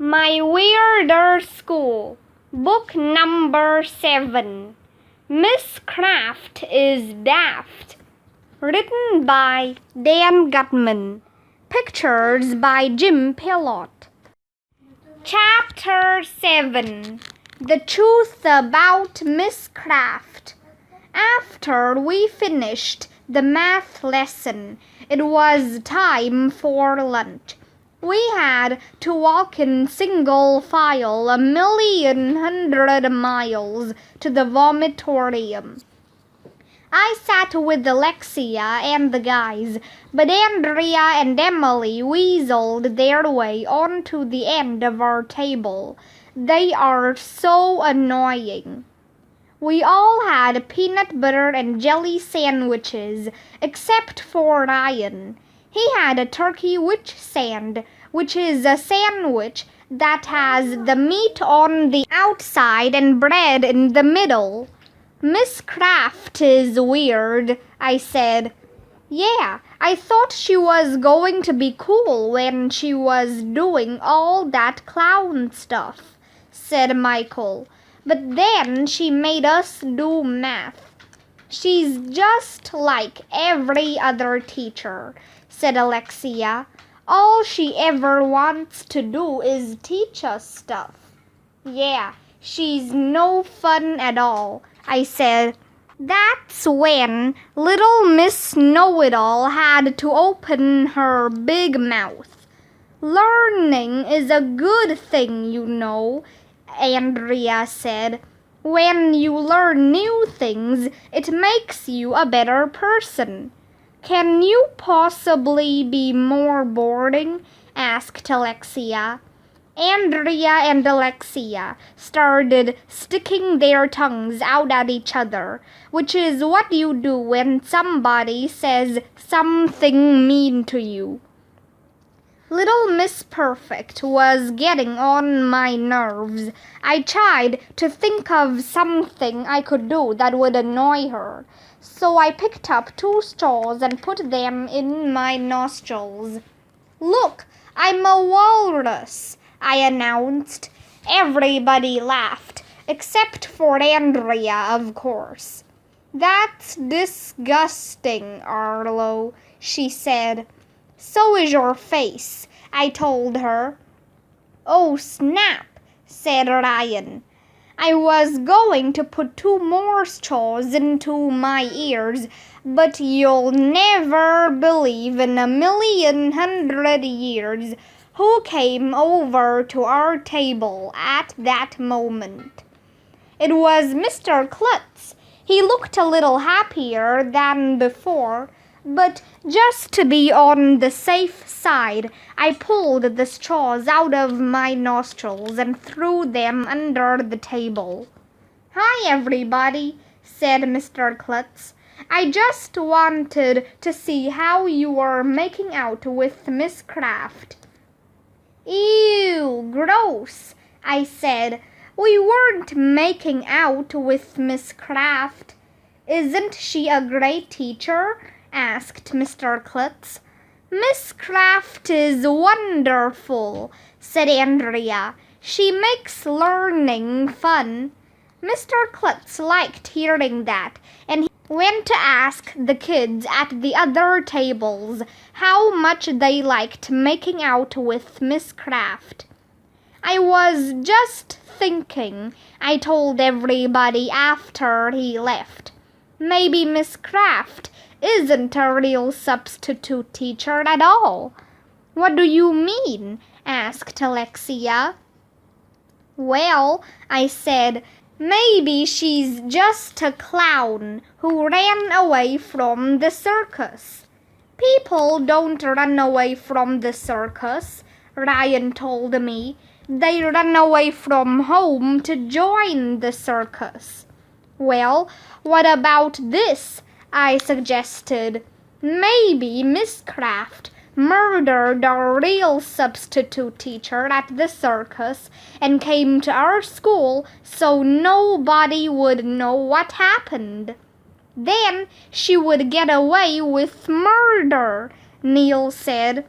My Weirder School, Book Number 7, Miss Kraft is Daft. Written by Dan Gutman. Pictures by Jim Pillot. Chapter 7, The Truth About Miss Kraft. After we finished the math lesson, it was time for lunch. We had to walk in single file 1,100,000 miles to the vomitorium. I sat with Alexia and the guys, but Andrea and Emily weaseled their way onto the end of our table. They are so annoying. We all had peanut butter and jelly sandwiches, except for Ryan. He had a turkey witch sand, which is a sandwich that has the meat on the outside and bread in the middle. Miss Kraft is weird, I said. Yeah, I thought she was going to be cool when she was doing all that clown stuff, said Michael. But then she made us do math. She's just like every other teacher, said Alexia. All she ever wants to do is teach us stuff. Yeah, she's no fun at all, I said. That's when little Miss Know-It-all had to open her big mouth. Learning is a good thing, you know, Andrea said. When you learn new things, it makes you a better person. Can you possibly be more boring? Asked Alexia. Andrea and Alexia started sticking their tongues out at each other, which is what you do when somebody says something mean to you. Little Miss Perfect was getting on my nerves. I tried to think of something I could do that would annoy her. So I picked up 2 straws and put them in my nostrils. Look, I'm a walrus, I announced. Everybody laughed, except for Andrea, of course. That's disgusting, Arlo, she said. So is your face, I told her. Oh, snap, said Ryan. I was going to put 2 more straws into my ears, but you'll never believe in 1,100,000 years who came over to our table at that moment. It was Mr. Klutz. He looked a little happier than before, but just to be on the safe side, I pulled the straws out of my nostrils and threw them under the table. Hi, everybody, said Mr. Klutz. I just wanted to see how you were making out with Miss Kraft. Ew, gross, I said. We weren't making out with Miss Kraft. Isn't she a great teacher? Asked Mr. Klutz. Miss Kraft is wonderful, said Andrea. She makes learning fun. Mr. Klutz liked hearing that, and he went to ask the kids at the other tables how much they liked making out with Miss Kraft. I was just thinking, I told everybody after he left. Maybe Miss Kraft isn't a real substitute teacher at all. What do you mean? Asked Alexia. Well, I said, maybe she's just a clown who ran away from the circus. People don't run away from the circus, Ryan told me. They run away from home to join the circus. Well, what about this? I suggested. Maybe Miss Kraft murdered our real substitute teacher at the circus and came to our school so nobody would know what happened. Then she would get away with murder, Neil said.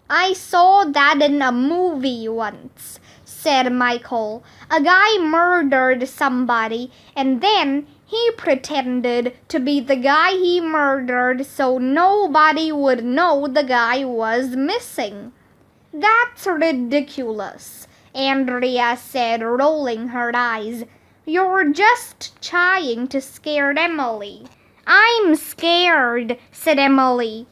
I saw that in a movie once, said Michael. A guy murdered somebody and then he pretended to be the guy he murdered so nobody would know the guy was missing. That's ridiculous, Andrea said, rolling her eyes. You're just trying to scare Emily. I'm scared, said Emily.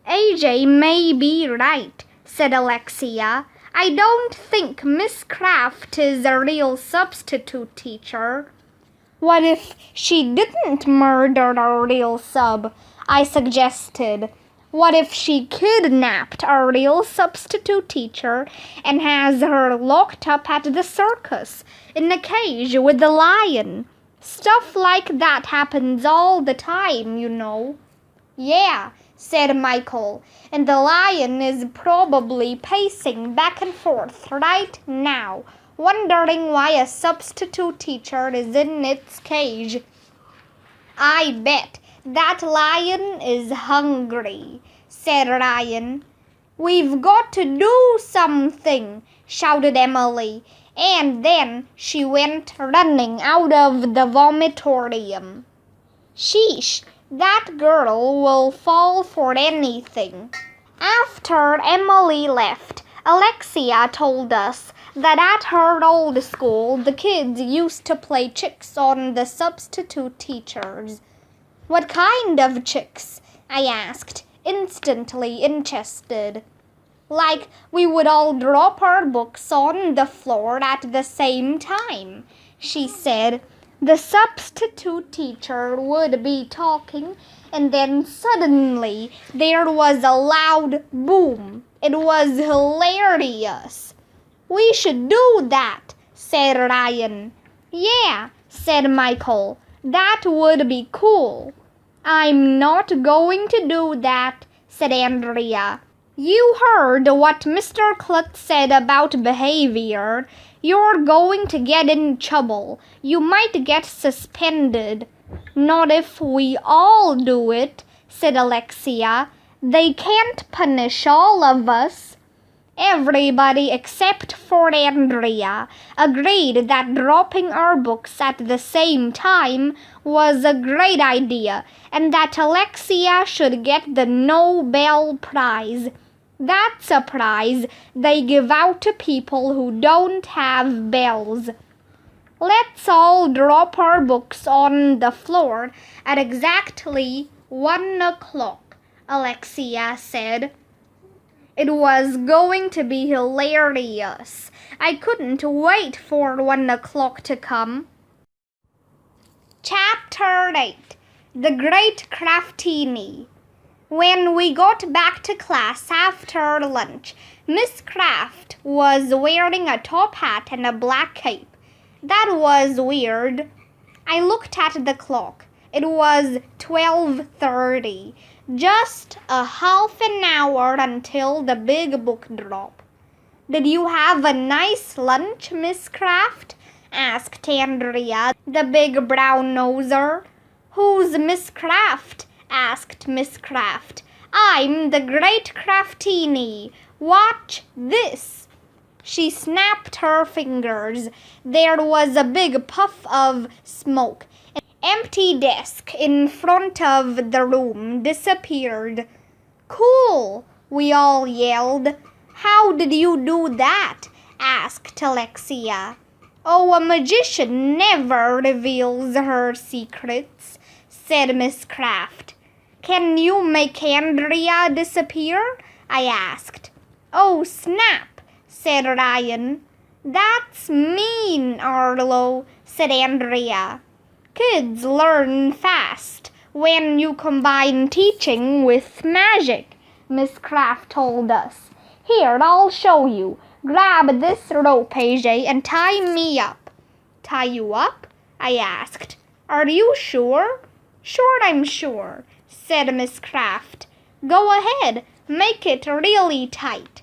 AJ may be right, said Alexia. I don't think Miss Kraft is a real substitute teacher. What if she didn't murder a real sub? I suggested. What if she kidnapped a real substitute teacher and has her locked up at the circus in a cage with the lion? Stuff like that happens all the time, you know. Yeah, said Michael, and the lion is probably pacing back and forth right now, wondering why a substitute teacher is in its cage. I bet that lion is hungry, said Ryan. We've got to do something, shouted Emily, and then she went running out of the vomitorium. Sheesh, that girl will fall for anything. After Emily left, Alexia told us that at her old school the kids used to play tricks on the substitute teachers. What kind of tricks? I asked, instantly interested. Like we would all drop our books on the floor at the same time, she said. The substitute teacher would be talking, and then suddenly there was a loud boom. It was hilarious. We should do that, said Ryan. Yeah, said Michael. That would be cool. I'm not going to do that, said Andrea. You heard what Mr. Klutz said about behavior. You're going to get in trouble. You might get suspended. Not if we all do it, said Alexia. They can't punish all of us. Everybody except for Andrea agreed that dropping our books at the same time was a great idea and that Alexia should get the Nobel Prize. That's a prize they give out to people who don't have bells. Let's all drop our books on the floor at exactly 1 o'clock, Alexia said. It was going to be hilarious. I couldn't wait for 1 o'clock to come. Chapter 8. The Great Craftini. When we got back to class after lunch, Miss Kraft was wearing a top hat and a black cape. That was weird. I looked at the clock. It was 12:30. Just a half an hour until the big book drop. Did you have a nice lunch, Miss Kraft? Asked Andrea, the big brown noser. Who's Miss Kraft? Asked Miss Kraft. I'm the Great Craftini. Watch this. She snapped her fingers. There was a big puff of smoke. An empty desk in front of the room disappeared. Cool, we all yelled. How did you do that? Asked Alexia. Oh, a magician never reveals her secrets, said Miss Kraft. Can you make Andrea disappear? I asked. Oh, snap, said Ryan. That's mean, Arlo, said Andrea. Kids learn fast when you combine teaching with magic, Miss Kraft told us. Here, I'll show you. Grab this rope, AJ, and tie me up. Tie you up? I asked. Are you sure? Sure, I'm sure, said Miss Kraft. Go ahead, make it really tight.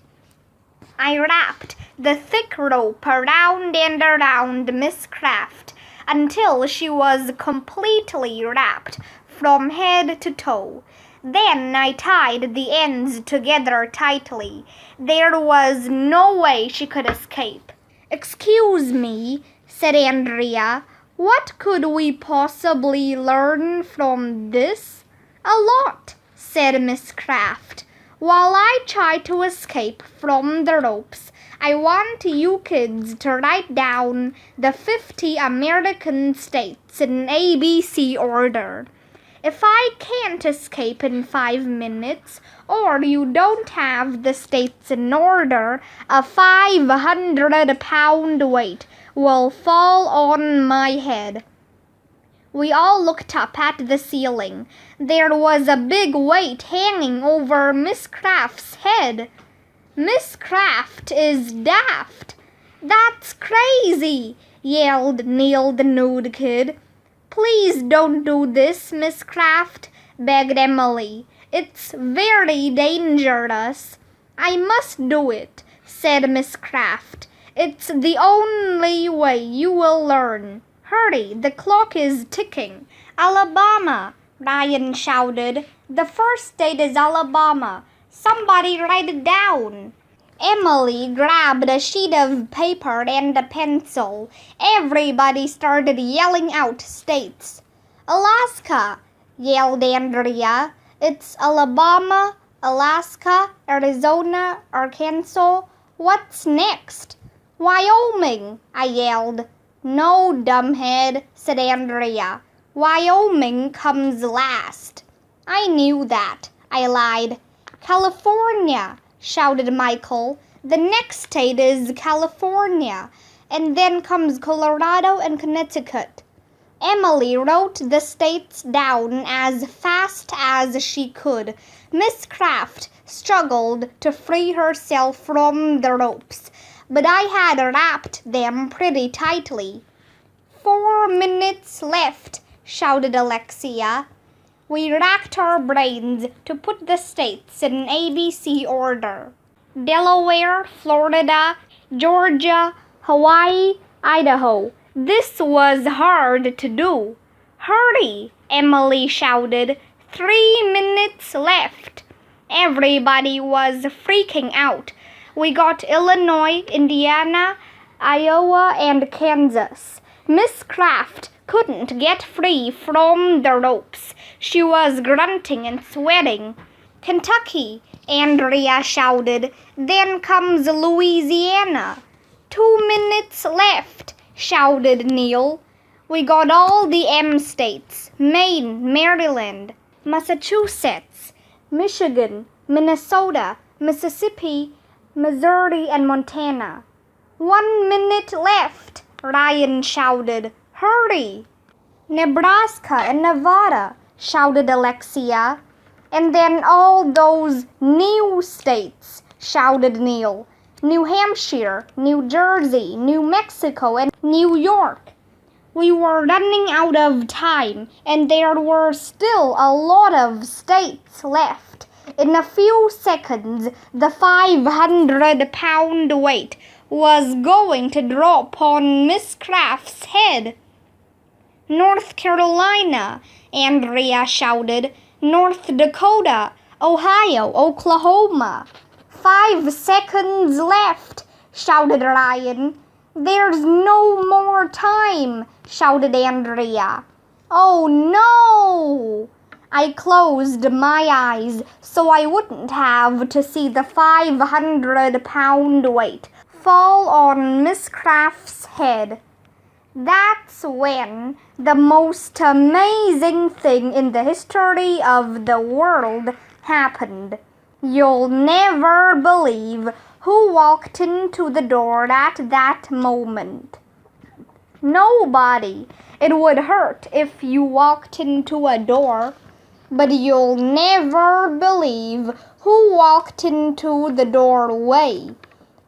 I wrapped the thick rope around and around Miss Kraft until she was completely wrapped from head to toe. Then I tied the ends together tightly. There was no way she could escape. "Excuse me," said Andrea. "What could we possibly learn from this?" "A lot," said Miss Kraft. "While I try to escape from the ropes, I want you kids to write down the 50 American states in ABC order. If I can't escape in 5 minutes, or you don't have the states in order, a 500-pound weight will fall on my head." We all looked up at the ceiling. There was a big weight hanging over Miss Kraft's head. "Miss Kraft is Daft." "That's crazy," yelled Neil the nude kid. "Please don't do this, Miss Kraft," begged Emily. "It's very dangerous." "I must do it," said Miss Kraft. "It's the only way you will learn. Hurry, the clock is ticking." "Alabama," Ryan shouted. "The first state is Alabama. Somebody write it down." Emily grabbed a sheet of paper and a pencil. Everybody started yelling out states. "Alaska," yelled Andrea. "It's Alabama, Alaska, Arizona, Arkansas. What's next?" "Wyoming," I yelled. "No, dumbhead," said Andrea. "Wyoming comes last." "I knew that," I lied. "California," shouted Michael. "The next state is California, and then comes Colorado and Connecticut." Emily wrote the states down as fast as she could. Miss Kraft struggled to free herself from the ropes, but I had wrapped them pretty tightly. "4 minutes left," shouted Alexia. We racked our brains to put the states in ABC order. Delaware, Florida, Georgia, Hawaii, Idaho. This was hard to do. "Hurry," Emily shouted. 3 minutes left. Everybody was freaking out. We got Illinois, Indiana, Iowa, and Kansas. Miss Kraft couldn't get free from the ropes. She was grunting and sweating. "Kentucky," Andrea shouted. "Then comes Louisiana." 2 minutes left, shouted Neil. We got all the M states: Maine, Maryland, Massachusetts, Michigan, Minnesota, Mississippi, Missouri, and Montana. 1 minute left, Ryan shouted. "Hurry!" "Nebraska and Nevada," shouted Alexia. "And then all those new states," shouted Neil. "New Hampshire, New Jersey, New Mexico, and New York." We were running out of time, and there were still a lot of states left. In a few seconds, the 500-pound weight was going to drop on Miss Kraft's head. "North Carolina," Andrea shouted. "North Dakota, Ohio, Oklahoma." 5 seconds left, shouted Ryan. "There's no more time," shouted Andrea. "Oh no!" I closed my eyes so I wouldn't have to see the 500-pound weight fall on Miss Kraft's head. That's when the most amazing thing in the history of the world happened. You'll never believe who walked into the door at that moment. Nobody. It would hurt if you walked into a door, but you'll never believe who walked into the doorway.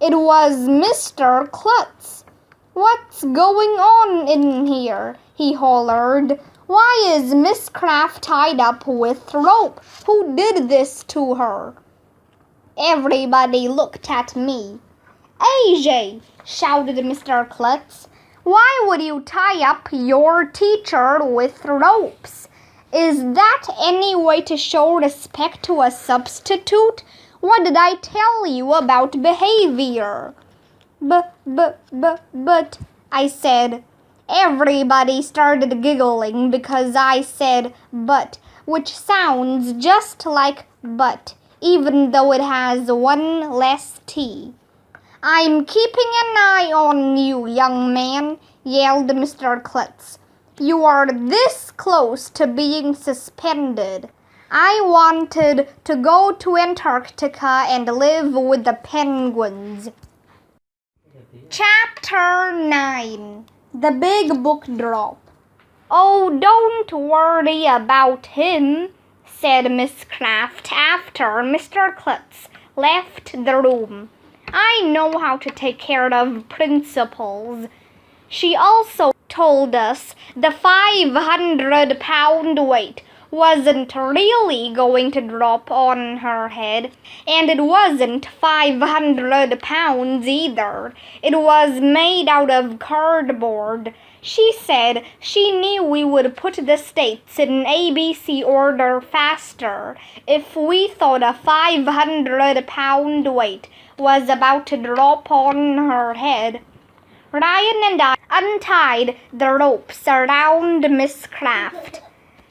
It was Mr. Klutz. "What's going on in here?" he hollered. "Why is Miss Kraft tied up with rope? Who did this to her?" Everybody looked at me. "AJ," shouted Mr. Klutz, "why would you tie up your teacher with ropes?" Is that any way to show respect to a substitute? What did I tell you about behavior? But, I said. Everybody started giggling because I said but, which sounds just like but, even though it has one less T. I'm keeping an eye on you, young man, yelled Mr. Klutz. You are this close to being suspended. I wanted to go to Antarctica and live with the penguins. Chapter 9. The Big Book Drop. Oh, don't worry about him, said Miss Kraft after Mr. Klutz left the room. I know how to take care of principals. She also told us the 500-pound weight wasn't really going to drop on her head, and it wasn't 500 pounds either. It was made out of cardboard. She said she knew we would put the states in ABC order faster if we thought a 500-pound weight was about to drop on her head. Ryan and I untied the ropes around Miss Kraft,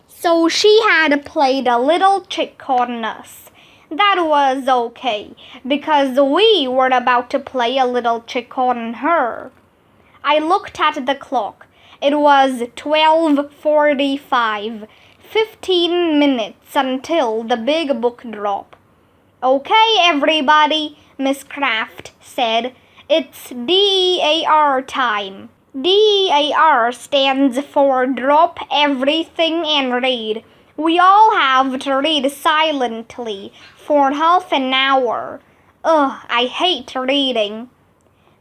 so she had played a little trick on us. That was okay, because we were about to play a little trick on her. I looked at the clock. It was 12:45, 15 minutes until the big book drop. Okay, everybody, Miss Kraft said. It's DEAR time. DEAR stands for Drop Everything and Read. We all have to read silently for half an hour. Ugh, I hate reading.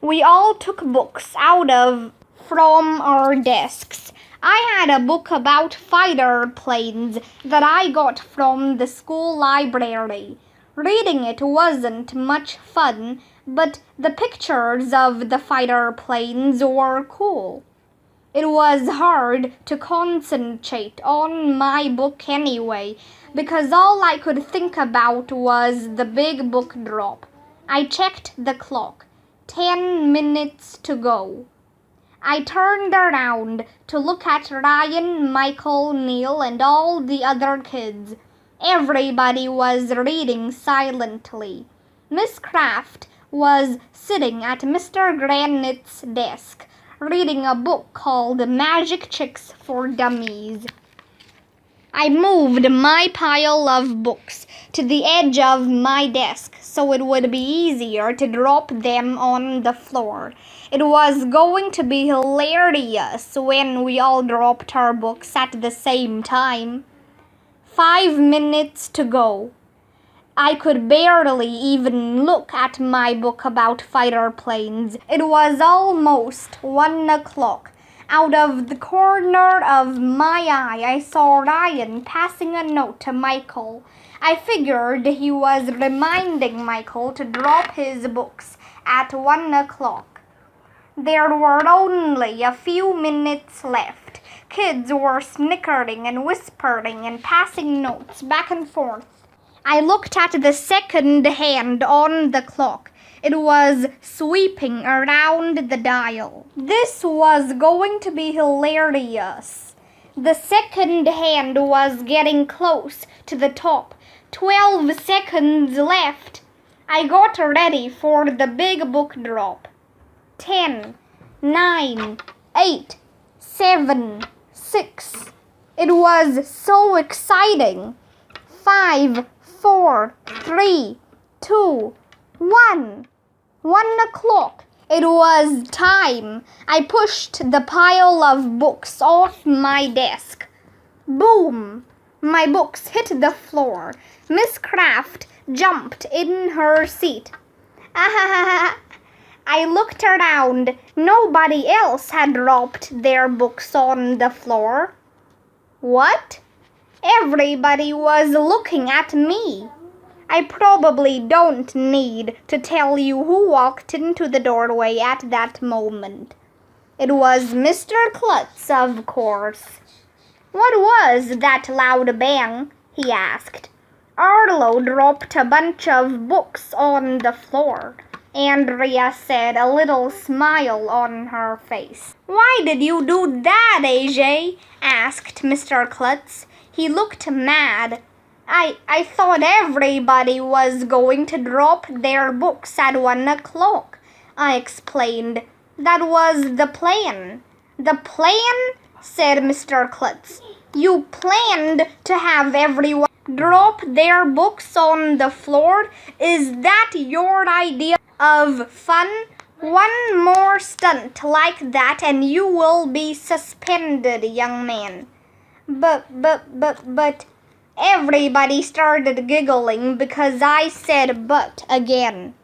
We all took books from our desks. I had a book about fighter planes that I got from the school library. Reading it wasn't much fun, but the pictures of the fighter planes were cool. It was hard to concentrate on my book anyway, because all I could think about was the big book drop. I checked the clock. 10 minutes to go. I turned around to look at Ryan, Michael, Neil, and all the other kids. Everybody was reading silently. Miss Kraft was sitting at Mr. Granite's desk, reading a book called Magic Tricks for Dummies. I moved my pile of books to the edge of my desk so it would be easier to drop them on the floor. It was going to be hilarious when we all dropped our books at the same time. 5 minutes to go. I could barely even look at my book about fighter planes. It was almost 1 o'clock. Out of the corner of my eye, I saw Ryan passing a note to Michael. I figured he was reminding Michael to drop his books at 1 o'clock. There were only a few minutes left. Kids were snickering and whispering and passing notes back and forth. I looked at the second hand on the clock. It was sweeping around the dial. This was going to be hilarious. The second hand was getting close to the top. 12 seconds left. I got ready for the big book drop. 10, 9, 8, 7, 6. It was so exciting. 5, 4, 3, 2, 1. 1 o'clock. It was time. I pushed the pile of books off my desk. Boom! My books hit the floor. Miss Kraft jumped in her seat. I looked around. Nobody else had dropped their books on the floor. What? Everybody was looking at me. I probably don't need to tell you who walked into the doorway at that moment. It was Mr. Klutz, of course. What was that loud bang? He asked. Arlo dropped a bunch of books on the floor. Andrea said, a little smile on her face. Why did you do that, AJ? Asked Mr. Klutz. He looked mad. I thought everybody was going to drop their books at 1 o'clock, I explained. That was the plan. The plan? Said Mr. Klutz. You planned to have everyone drop their books on the floor? Is that your idea of fun? One more stunt like that and you will be suspended, young man. But, everybody started giggling because I said but again.